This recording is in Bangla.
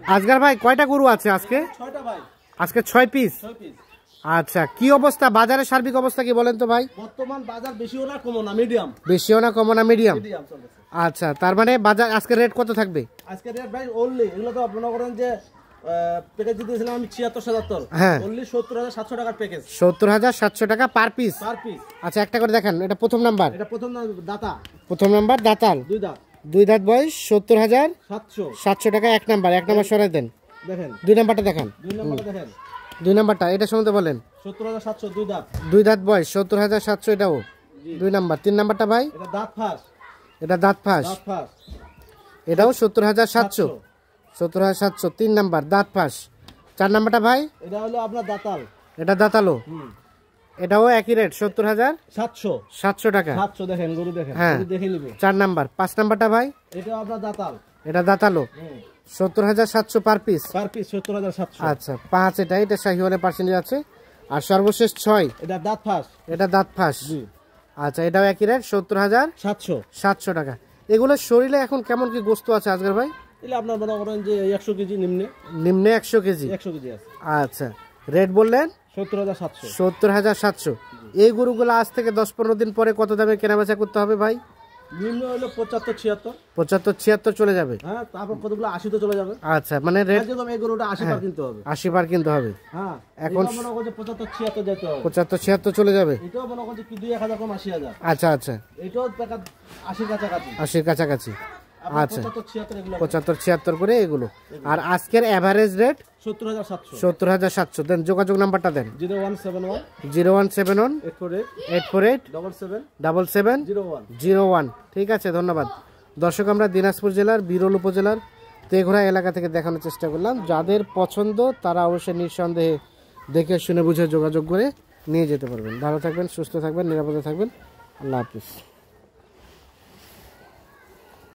আজগার ভাই কয়টা গরু আছে আজকে? 6টা ভাই। আজকে 6 পিস। 6 পিস। আচ্ছা, কি অবস্থা বাজারের সার্বিক অবস্থা কি বলেন তো ভাই? বর্তমান বাজার বেশিও না কমও না, মিডিয়াম। বেশিও না কমও না, মিডিয়াম। মিডিয়াম চলছে। আচ্ছা, তার মানে বাজার আজকে রেট কত থাকবে? আজকে রেট ভাই ওনলি এগুলো তো মনে করেন যে প্যাকেজ দিয়েছিলাম আমি 76-77। হ্যাঁ, ওনলি 70,700 টাকার প্যাকেজ। 70,700 টাকা পার পিস। Per piece. আচ্ছা, একটা করে দেখান। এটা প্রথম নাম্বার। এটা প্রথম দাতা। প্রথম নাম্বার দাতাল। 2 দাঁত। 2 দাঁত বয়স, 70,700 টাকা এক নাম্বার। এক নাম্বার সরাই দেন। দেখেন 2 নাম্বারটা দেখান। 2 নাম্বারটা দেখেন। 2 নাম্বারটা এটা সম্বন্ধে বলেন। 70,700 2 দাঁত। 2 দাঁত বয়স, 70,700 এটাও 2 নাম্বার। 3 নাম্বারটা ভাই? এটা দাঁত ফাঁস। এটা দাঁত ফাঁস। দাঁত ফাঁস। এটাও 70,700। 70,700 3 নাম্বার, দাঁত ফাঁস। 4 নাম্বারটা ভাই? এটা হলো আপনার দাতাল। এটা দাঁতালো। এটাও একই রেট 70,700 টাকা। 700 দেখেন গরু দেখেন, হ্যাঁ, গরু দেখে নিবে। 4 নাম্বার। 5 নাম্বারটা ভাই? এটা আপনার দাতাল। এটা দাঁতালো। 70,700 পার পিস। Per piece 70,700। আচ্ছা, 5 এটা শাহিওয়ালের পার্সেন্টেজ আছে। আর সর্বশেষ 6 এটা দাঁত ফাঁস। এটা দাঁত ফাঁস। আচ্ছা, এটাও একই রেট 70,700 টাকা। এগুলোর শরীরে এখন কেমন কি গোস্ত আছে আজকের ভাই? এলে আপনার মনে করেন যে 100 কেজি নিম্নে। 100 কেজি। 100 কেজি আছে। আচ্ছা, রেট বললেন 70,700। 70,700। এই গরুগুলো আজ থেকে 10-15 দিন পরে কত দামে কেনাবেচা করতে হবে ভাই? নিম্ন হলো 75-76। 75-76 চলে যাবে। হ্যাঁ, তারপর কতগুলো 80 তো চলে যাবে। আচ্ছা, মানে রেট যেরকম এই গরুটা 80 পার কিনতে হবে। 80 বার কিনতে হবে। হ্যাঁ, এখন মনে করেন যে 75-76 যেতে হবে। 75-76 চলে যাবে। এটাও মনে করেন যে কি 2-1000 কম 80,000। আচ্ছা আচ্ছা, এটাও টাকা 80 কাছাকাছি। 80 কাছাকাছি। আচ্ছা, 75-76 এগুলো 75-76 করে এগুলো। আর আজকের এভারেজ রেট 70,700। 70,700। দেন যোগাযোগ নাম্বারটা দেন। 0171 0171 848 848 77 7701। ঠিক আছে, ধন্যবাদ। দর্শক, আমরা দিনাজপুর জেলার বিরল উপজেলার তেঘরা এলাকা থেকে দেখানোর চেষ্টা করলাম। যাদের পছন্দ তারা অবশ্যই নিঃসন্দেহে দেখে শুনে বুঝে যোগাযোগ করে নিয়ে যেতে পারবেন। ভালো থাকবেন, সুস্থ থাকবেন, নিরাপদে থাকবেন। আল্লাহ হাফিজ।